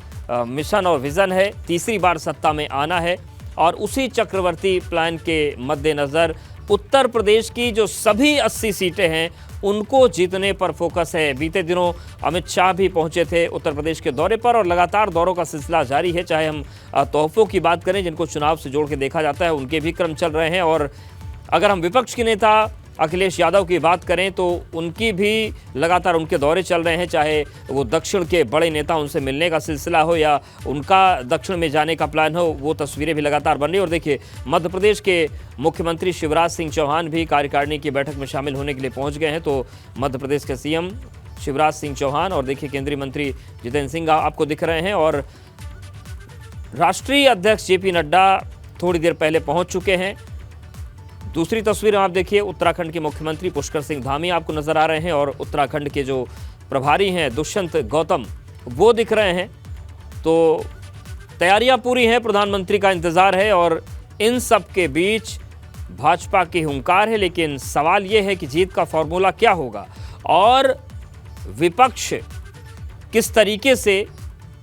मिशन और विजन है, तीसरी बार सत्ता में आना है और उसी चक्रवर्ती प्लान के मद्देनज़र उत्तर प्रदेश की जो सभी 80 सीटें हैं उनको जीतने पर फोकस है। बीते दिनों अमित शाह भी पहुंचे थे उत्तर प्रदेश के दौरे पर और लगातार दौरों का सिलसिला जारी है। चाहे हम तोहफों की बात करें जिनको चुनाव से जोड़ के देखा जाता है, उनके भी क्रम चल रहे हैं। और अगर हम विपक्ष के नेता अखिलेश यादव की बात करें तो उनकी भी लगातार उनके दौरे चल रहे हैं, चाहे वो दक्षिण के बड़े नेता उनसे मिलने का सिलसिला हो या उनका दक्षिण में जाने का प्लान हो, वो तस्वीरें भी लगातार बन रही। और देखिए मध्य प्रदेश के मुख्यमंत्री शिवराज सिंह चौहान भी कार्यकारिणी की बैठक में शामिल होने के लिए पहुंच गए हैं। तो मध्य प्रदेश के सीएम शिवराज सिंह चौहान और देखिए केंद्रीय मंत्री जितेंद्र सिंह आपको दिख रहे हैं और राष्ट्रीय अध्यक्ष जेपी नड्डा थोड़ी देर पहले पहुंच चुके हैं। दूसरी तस्वीर आप देखिए, उत्तराखंड के मुख्यमंत्री पुष्कर सिंह धामी आपको नजर आ रहे हैं और उत्तराखंड के जो प्रभारी हैं दुष्यंत गौतम वो दिख रहे हैं। तो तैयारियां पूरी हैं, प्रधानमंत्री का इंतजार है और इन सब के बीच भाजपा की हुंकार है। लेकिन सवाल यह है कि जीत का फॉर्मूला क्या होगा और विपक्ष किस तरीके से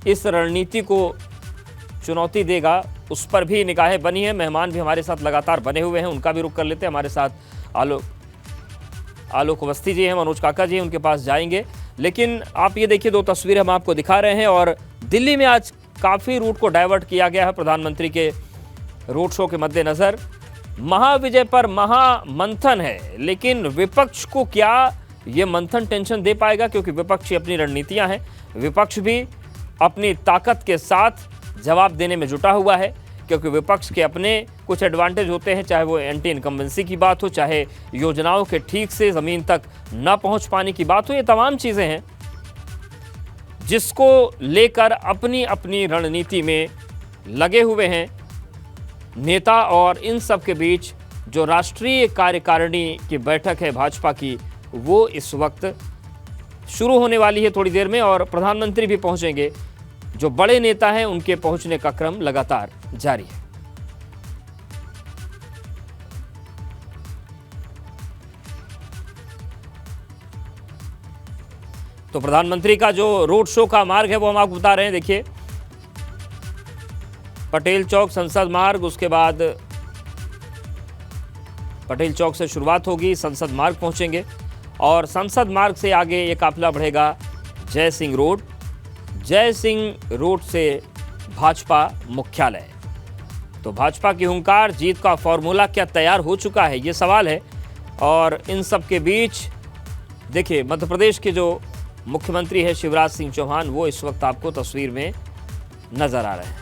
इस रणनीति को चुनौती देगा, उस पर भी निगाहें बनी है। मेहमान भी हमारे साथ लगातार बने हुए हैं, उनका भी रुख कर लेते हैं। हमारे साथ आलोक अवस्थी जी हैं, मनोज काका जी हैं, उनके पास जाएंगे। लेकिन आप ये देखिए, दो तस्वीरें हम आपको दिखा रहे हैं और दिल्ली में आज काफ़ी रूट को डाइवर्ट किया गया है प्रधानमंत्री के रोड शो के मद्देनज़र। महाविजय पर महामंथन है, लेकिन विपक्ष को क्या ये मंथन टेंशन दे पाएगा, क्योंकि विपक्ष की अपनी रणनीतियाँ हैं। विपक्ष भी अपनी ताकत के साथ जवाब देने में जुटा हुआ है, क्योंकि विपक्ष के अपने कुछ एडवांटेज होते हैं, चाहे वो एंटी इनकम्बेंसी की बात हो, चाहे योजनाओं के ठीक से ज़मीन तक न पहुंच पाने की बात हो। ये तमाम चीज़ें हैं जिसको लेकर अपनी अपनी रणनीति में लगे हुए हैं नेता। और इन सब के बीच जो राष्ट्रीय कार्यकारिणी की बैठक है भाजपा की, वो इस वक्त शुरू होने वाली है थोड़ी देर में और प्रधानमंत्री भी पहुंचेंगे। जो बड़े नेता हैं उनके पहुंचने का क्रम लगातार जारी है। तो प्रधानमंत्री का जो रोड शो का मार्ग है वो हम आपको बता रहे हैं। देखिए, पटेल चौक संसद मार्ग, उसके बाद पटेल चौक से शुरुआत होगी, संसद मार्ग पहुंचेंगे और संसद मार्ग से आगे ये काफिला बढ़ेगा जय सिंह रोड, जय सिंह रोड से भाजपा मुख्यालय। तो भाजपा की हुंकार, जीत का फॉर्मूला क्या तैयार हो चुका है, ये सवाल है। और इन सब के बीच देखिए, मध्य प्रदेश के जो मुख्यमंत्री है शिवराज सिंह चौहान, वो इस वक्त आपको तस्वीर में नजर आ रहे हैं।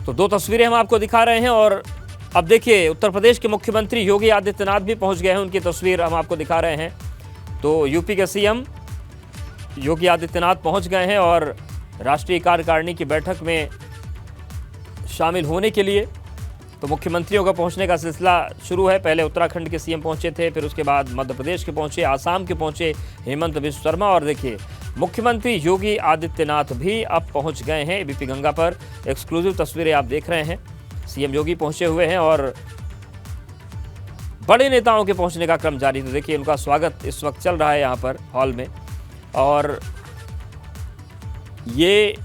तो दो तस्वीरें हम आपको दिखा रहे हैं और अब देखिए उत्तर प्रदेश के मुख्यमंत्री योगी आदित्यनाथ भी पहुंच गए हैं, उनकी तस्वीर हम आपको दिखा रहे हैं। तो यूपी के सीएम योगी आदित्यनाथ पहुंच गए हैं और राष्ट्रीय कार्यकारिणी की बैठक में शामिल होने के लिए तो मुख्यमंत्रियों का पहुंचने का सिलसिला शुरू है। पहले उत्तराखंड के सीएम पहुंचे थे, फिर उसके बाद मध्य प्रदेश के पहुंचे, आसाम के पहुंचे हेमंत बिस्व शर्मा और देखिए मुख्यमंत्री योगी आदित्यनाथ भी अब पहुंच गए हैं एबीपी गंगा पर। एक्सक्लूसिव तस्वीरें आप देख रहे हैं, सीएम योगी पहुंचे हुए हैं और बड़े नेताओं के पहुंचने का क्रम जारी। तो देखिए उनका स्वागत इस वक्त चल रहा है यहाँ पर हॉल में और ये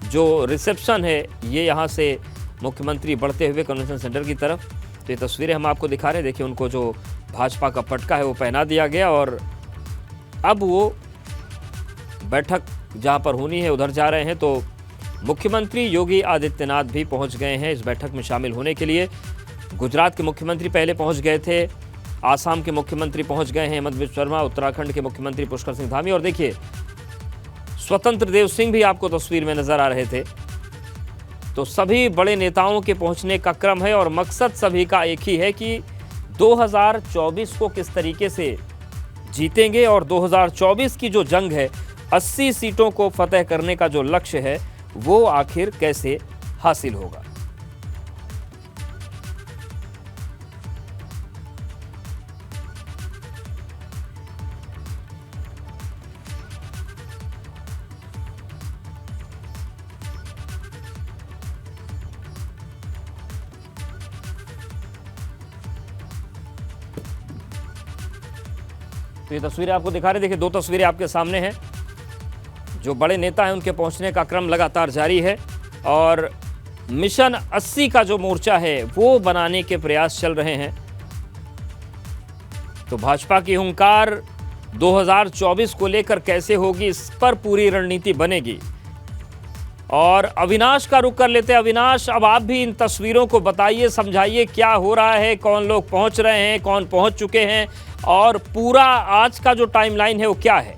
जो रिसेप्शन है ये यहाँ से मुख्यमंत्री बढ़ते हुए कन्वेंशन सेंटर की तरफ। तो ये तस्वीरें हम आपको दिखा रहे हैं। देखिए उनको जो भाजपा का पटका है वो पहना दिया गया और अब वो बैठक जहाँ पर होनी है उधर जा रहे हैं। तो मुख्यमंत्री योगी आदित्यनाथ भी पहुँच गए हैं इस बैठक में शामिल होने के लिए। गुजरात के मुख्यमंत्री पहले पहुँच गए थे, आसाम के मुख्यमंत्री पहुँच गए हैं हेमंत बिस्व शर्मा, उत्तराखंड के मुख्यमंत्री पुष्कर सिंह धामी और देखिए स्वतंत्र देव सिंह भी आपको तस्वीर में नजर आ रहे थे। तो सभी बड़े नेताओं के पहुंचने का क्रम है और मकसद सभी का एक ही है कि 2024 को किस तरीके से जीतेंगे और 2024 की जो जंग है 80 सीटों को फतेह करने का जो लक्ष्य है वो आखिर कैसे हासिल होगा। तो ये तस्वीरें आपको दिखा रहे, देखिए 2 तस्वीरें आपके सामने हैं। जो बड़े नेता हैं उनके पहुंचने का क्रम लगातार जारी है और मिशन 80 का जो मोर्चा है वो बनाने के प्रयास चल रहे हैं। तो भाजपा की हुंकार 2024 को लेकर कैसे होगी, इस पर पूरी रणनीति बनेगी। और अविनाश का रुख कर लेते हैं। अविनाश, अब आप भी इन तस्वीरों को बताइए, समझाइए क्या हो रहा है, कौन लोग पहुंच रहे हैं, कौन पहुंच चुके हैं और पूरा आज का जो टाइमलाइन है वो क्या है।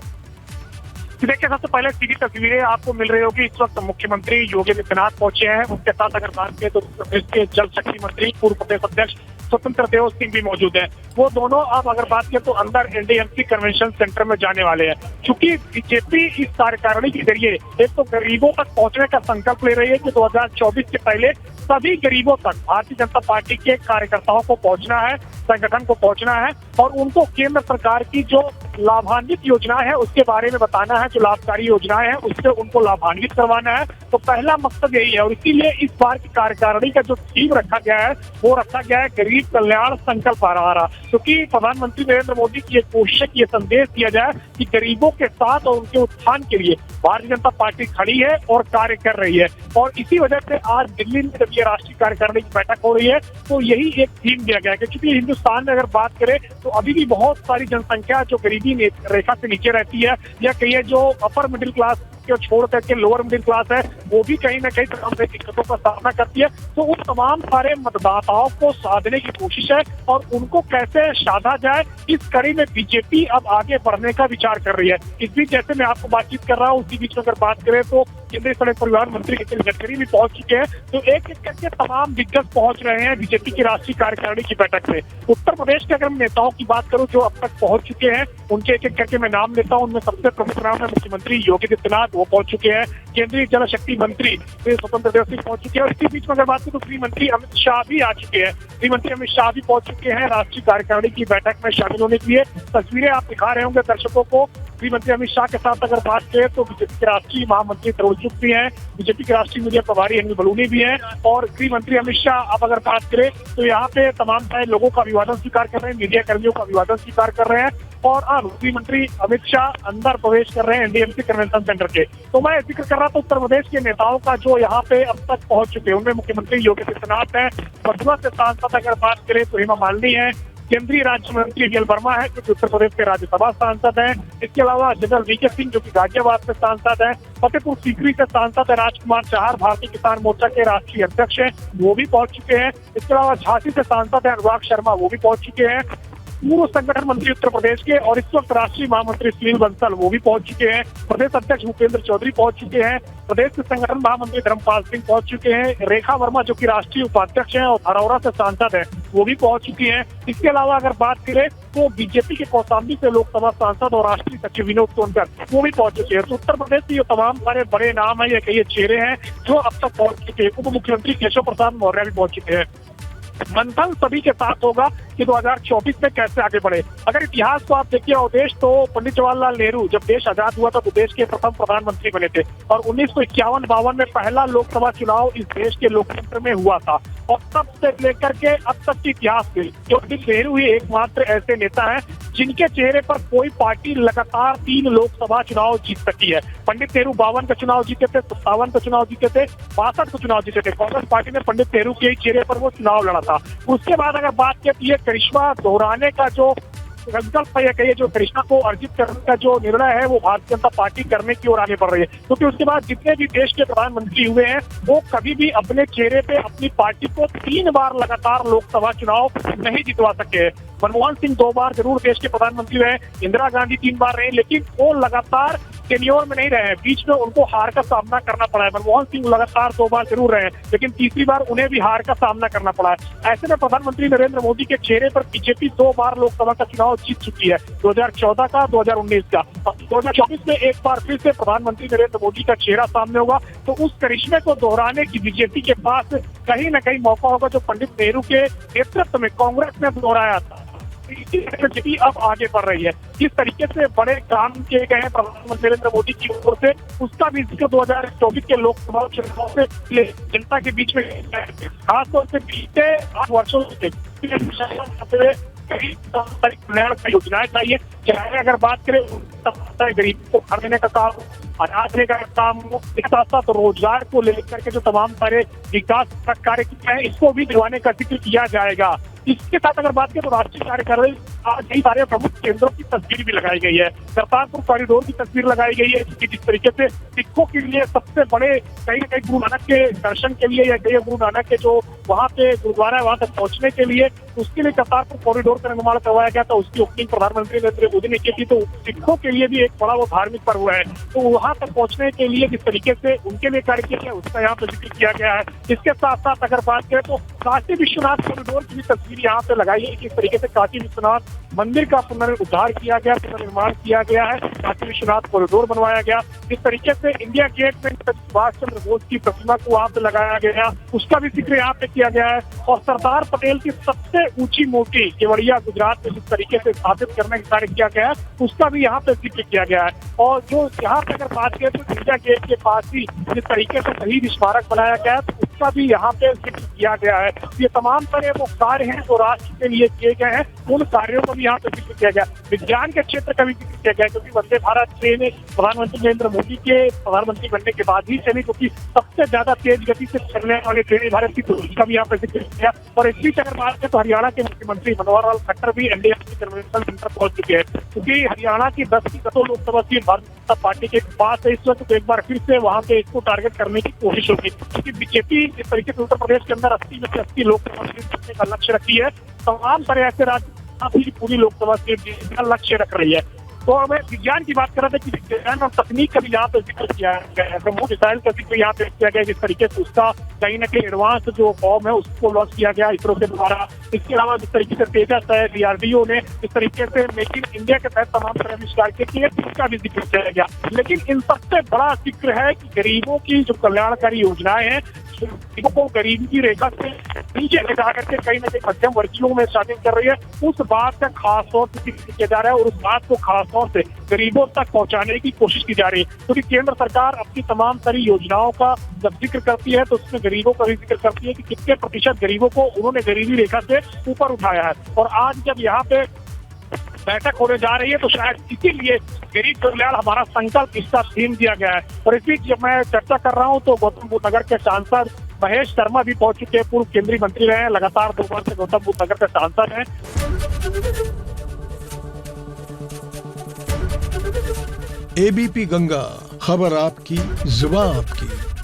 देखिए, सबसे पहले सीधी तस्वीरें आपको मिल रही होगी। इस वक्त मुख्यमंत्री योगी आदित्यनाथ पहुंचे हैं। उनके साथ अगर बात करें तो प्रदेश के जल शक्ति मंत्री पूर्व प्रदेश अध्यक्ष स्वतंत्र देव सिंह भी मौजूद हैं। वो दोनों अब अगर बात करें तो अंदर एनडीएमसी कन्वेंशन सेंटर में जाने वाले हैं, क्योंकि बीजेपी इस कार्यकारिणी के जरिए एक तो गरीबों तक पहुंचने का संकल्प ले रही है कि 2024 से पहले सभी गरीबों तक भारतीय जनता पार्टी के कार्यकर्ताओं को पहुंचना है, संगठन को पहुंचना है और उनको केंद्र सरकार की जो लाभान्वित योजना है उसके बारे में बताना है। जो लाभकारी योजनाएं हैं उससे उनको लाभान्वित करवाना है। तो पहला मकसद यही है और इसीलिए इस बार की कार्यकारिणी का जो थीम रखा गया है वो रखा गया है गरीब कल्याण संकल्प आहारा, क्योंकि प्रधानमंत्री नरेंद्र मोदी की एक कोशिश है कि ये संदेश दिया जाए कि गरीबों के साथ और उनके उत्थान के लिए भारतीय जनता पार्टी खड़ी है और कार्य कर रही है। और इसी वजह से आज दिल्ली में जब ये राष्ट्रीय कार्यकारिणी की बैठक हो रही है तो यही एक थीम दिया गया है, क्योंकि हिंदुस्तान में अगर बात करें तो अभी भी बहुत सारी जनसंख्या जो गरीबी रेखा से नीचे रहती है या कहीं जो अपर मिडिल क्लास को छोड़ करके लोअर मिडिल क्लास है वो भी कहीं ना कहीं तमाम दिक्कतों का सामना करती है। तो उन तमाम सारे मतदाताओं को साधने की कोशिश है और उनको कैसे साधा जाए, इस कड़ी में बीजेपी अब आगे बढ़ने का विचार कर रही है। इस बीच जैसे मैं आपको बातचीत कर रहा हूँ उसी बीच में अगर बात करें तो केंद्रीय सड़क परिवहन मंत्री नितिन गडकरी भी पहुंच चुके हैं। तो एक एक करके तमाम दिग्गज पहुंच रहे हैं बीजेपी की राष्ट्रीय कार्यकारिणी की बैठक में। उत्तर प्रदेश के अगर मैं नेताओं की बात करूं जो अब तक पहुंच चुके हैं उनके एक एक करके मैं नाम लेता हूं। उनमें सबसे प्रमुख नाम है मुख्यमंत्री योगी आदित्यनाथ, वो पहुंच चुके हैं। केंद्रीय जल शक्ति मंत्री स्वतंत्र देव सिंह पहुंच चुके हैं और इसी बीच में अगर बात करें तो गृह मंत्री अमित शाह भी आ चुके हैं। गृह मंत्री अमित शाह भी पहुंच चुके हैं राष्ट्रीय कार्यकारिणी की बैठक में शामिल होने के लिए। तस्वीरें आप दिखा रहे होंगे दर्शकों को। गृह मंत्री अमित शाह के साथ अगर बात करें तो बीजेपी के राष्ट्रीय महामंत्री तरुण चुग भी हैं, बीजेपी के राष्ट्रीय मीडिया प्रभारी अनिल बलूनी भी हैं और गृह मंत्री अमित शाह अब अगर बात करें तो यहाँ पे तमाम सारे लोगों का अभिवादन स्वीकार कर रहे हैं, मीडिया कर्मियों का अभिवादन स्वीकार कर रहे हैं और अब गृह मंत्री अमित शाह अंदर प्रवेश कर रहे हैं एनडीएमसी कन्वेंशन सेंटर के। तो मैं जिक्र कर रहा था उत्तर प्रदेश के नेताओं का जो यहाँ पे अब तक पहुंच चुके हैं। उनमें मुख्यमंत्री योगी आदित्यनाथ है, मथुरा से सांसद अगर बात करें तो हेमा मालिनी है, केंद्रीय राज्य मंत्री वी एल वर्मा है जो कि उत्तर प्रदेश के राज्यसभा सांसद हैं। इसके अलावा जनरल वीके सिंह जो कि गाजियाबाद से सांसद हैं, फतेहपुर सीकरी से सांसद है राजकुमार चाहर, भारतीय किसान मोर्चा के राष्ट्रीय अध्यक्ष हैं, वो भी पहुंच चुके हैं। इसके अलावा झांसी से सांसद है अनुराग शर्मा, वो भी पहुंच चुके हैं। पूर्व संगठन मंत्री उत्तर प्रदेश के और इस वक्त राष्ट्रीय महामंत्री सुनील बंसल वो भी पहुंच चुके हैं। प्रदेश अध्यक्ष भूपेंद्र चौधरी पहुंच चुके हैं। प्रदेश के संगठन महामंत्री धर्मपाल सिंह पहुंच चुके हैं। रेखा वर्मा जो कि राष्ट्रीय उपाध्यक्ष हैं और धरौरा से सांसद है वो भी पहुंच चुकी हैं। इसके अलावा अगर बात करें तो बीजेपी के कौशाम्बी से लोकसभा सांसद और राष्ट्रीय सचिव विनोद सोनकर वो भी पहुंच चुके हैं। तो उत्तर प्रदेश के ये तमाम सारे बड़े नाम है या कई चेहरे हैं जो अब तक पहुंच चुके हैं। उप मुख्यमंत्री केशव प्रसाद मौर्य भी पहुंच चुके हैं। मंथन सभी के साथ होगा कि 2024 में कैसे आगे बढ़े। अगर इतिहास को आप देखिए अवधेश तो पंडित जवाहरलाल नेहरू जब देश आजाद हुआ था तो देश के प्रथम प्रधानमंत्री बने थे और 1951-52 में पहला लोकसभा चुनाव इस देश के लोकतंत्र में हुआ था और तब से लेकर के अब तक के इतिहास में पंडित नेहरू ही एकमात्र ऐसे नेता है जिनके चेहरे पर कोई पार्टी लगातार 3 लोकसभा चुनाव जीत सकी है। पंडित नेहरू 52 का चुनाव जीते थे, 57 का चुनाव जीते थे, 62 का चुनाव जीते थे। कांग्रेस पार्टी ने पंडित नेहरू के ही चेहरे पर वो चुनाव लड़ा था। उसके बाद अगर बात की तो ये करिश्मा दोहराने का जो संकल्प है कहिए जो करिश्मा को अर्जित करने का जो निर्णय है वो भारतीय जनता पार्टी करने की ओर आगे बढ़ रही है, क्योंकि उसके बाद जितने भी देश के प्रधानमंत्री हुए हैं वो कभी भी अपने चेहरे पे अपनी पार्टी को 3 बार लगातार लोकसभा चुनाव नहीं जितवा सके। मनमोहन सिंह 2 बार जरूर देश के प्रधानमंत्री रहे, इंदिरा गांधी 3 बार रहे, लेकिन वो लगातार टेन्योर में नहीं रहे, बीच में उनको हार का सामना करना पड़ा है। मनमोहन सिंह लगातार 2 बार जरूर रहे लेकिन तीसरी बार उन्हें भी हार का सामना करना पड़ा है। ऐसे में प्रधानमंत्री नरेंद्र मोदी के चेहरे पर बीजेपी 2 बार लोकसभा का चुनाव जीत चुकी है, 2014 का, 2019 का। 2024 में एक बार फिर से प्रधानमंत्री नरेंद्र मोदी का चेहरा सामने होगा तो उस करिश्मे को दोहराने की बीजेपी के पास कहीं न कहीं मौका होगा जो पंडित नेहरू के नेतृत्व में कांग्रेस ने दोहराया था। बीजेपी अब आगे बढ़ रही है। किस तरीके से बड़े काम किए गए हैं प्रधानमंत्री नरेंद्र मोदी की ओर से उसका भी जिक्र 2024 के लोकसभा चुनाव से जनता के बीच में खासतौर से बीते 8 वर्षों से कई कल्याणकारी योजनाएं चाहिए, चाहे अगर बात करें गरीब को घर देने का काम, अनाज देने का काम, इसके साथ साथ रोजगार को लेकर के जो तमाम सारे विकास कार्य किए हैं इसको भी दिलवाने का जिक्र किया जाएगा। इसके साथ अगर बात करें तो राष्ट्रीय कार्यकारिणी आज कई सारे प्रमुख केंद्रों की तस्वीर भी लगाई गई है। करतारपुर कॉरिडोर की तस्वीर लगाई गई है, क्योंकि जिस तरीके से सिखों के लिए सबसे बड़े कहीं न कहीं गुरु नानक के दर्शन के लिए या कहीं गुरु नानक के जो वहाँ पे गुरुद्वारा है वहाँ तक पहुँचने के लिए उसके लिए करतारपुर कॉरिडोर का निर्माण करवाया गया था। उसकी ओपनिंग प्रधानमंत्री नरेंद्र मोदी ने की थी। तो सिखों के लिए भी एक बड़ा वो धार्मिक पर्व है, तो वहाँ तक पहुँचने के लिए जिस तरीके से उनके लिए कार्य किया गया उसका यहाँ पे जिक्र किया गया है। इसके साथ साथ अगर बात करें तो काशी विश्वनाथ कॉरिडोर की भी तस्वीर यहाँ पे लगाई है, किस तरीके से काशी विश्वनाथ मंदिर का पुनरुद्धार किया गया, पुनर्निर्माण किया गया है, काशी विश्वनाथ कॉरिडोर बनवाया गया। इस तरीके से इंडिया गेट में सुभाष चंद्र बोस की प्रतिमा को वहाँ पे लगाया गया, उसका भी जिक्र यहाँ पे किया गया है। और सरदार पटेल की सबसे ऊंची मूर्ति केवड़िया गुजरात में जिस तरीके से स्थापित करने का कार्य किया गया है उसका भी यहाँ पे जिक्र किया गया है। और जो यहाँ पे अगर बात करें तो इंडिया गेट के पास ही जिस तरीके से शहीद स्मारक बनाया गया है उसका भी यहाँ पे जिक्र किया गया है। ये तमाम सारे वो कार्य हैं जो राष्ट्र के लिए किए गए हैं, उन कार्यों को भी यहाँ पे जिक्र किया गया। विज्ञान के क्षेत्र का भी जिक्र किया गया, क्योंकि वंदे भारत ट्रेन प्रधानमंत्री नरेंद्र मोदी के प्रधानमंत्री बनने के बाद ही चली, क्योंकि सबसे ज्यादा तेज गति से चलने वाली ट्रेन भारत की, तो उसका भी यहाँ पे जिक्र किया। और इस बीच अगर बात करें तो हरियाणा के मुख्यमंत्री मनोहर लाल खट्टर भी एनडीएमसी कन्वेंशन सेंटर पहुंच चुके हैं, क्योंकि हरियाणा की 10 की 10 लोकसभा सीट भारतीय जनता पार्टी के पास है इस वक्त। तो एक बार फिर से वहाँ पे इसको टारगेट करने की कोशिश होगी, क्योंकि बीजेपी इस तरीके से उत्तर प्रदेश के अंदर 80 में से 80 लोकसभा सीट जीतने का लक्ष्य रखी है। तमाम सारे ऐसे राज्य पूरी लोकसभा सीट जीतने का लक्ष्य रख रही है। तो हमें विज्ञान की बात कर रहे थे कि विज्ञान और तकनीक का भी यहाँ पे जिक्र किया गया है। ब्रह्मोस मिसाइल का जिक्र यहाँ पे किया गया, जिस तरीके से उसका कहीं न कहीं एडवांस जो फॉर्म है उसको लॉन्च किया गया इसरो के द्वारा। इसके अलावा जिस तरीके से तेजस है, DRDO ने इस तरीके से मेक इन इंडिया के तहत तमाम तरह आविष्कार किए, इसका भी जिक्र किया गया। लेकिन इन सबसे बड़ा जिक्र है कि गरीबों की जो कल्याणकारी योजनाएं हैं गरीबों को गरीबी की रेखा से नीचे ले जा करके कहीं न कहीं मध्यम वर्गीयों में शामिल कर रही है, उस बात का खास तौर से जिक्र किया जा रहा है और उस बात को खास तौर से गरीबों तक पहुंचाने की कोशिश की जा रही है। क्योंकि केंद्र सरकार अपनी तमाम सारी योजनाओं का जब जिक्र करती है तो उसमें गरीबों का भी जिक्र करती है कि कितने प्रतिशत गरीबों को उन्होंने गरीबी रेखा से ऊपर उठाया है। और आज जब यहाँ पे बैठक होने जा रही है तो शायद इसीलिए गरीब कल्याण हमारा संकल्प इसका थीम दिया गया है। और इस बीच जब मैं चर्चा कर रहा हूँ तो गौतम बुद्ध नगर के सांसद महेश शर्मा भी पहुंच चुके हैं, पूर्व केंद्रीय मंत्री रहे हैं, लगातार 2 बार से गौतम बुद्ध नगर के सांसद हैं। ABP गंगा, खबर आपकी, जुबान आपकी।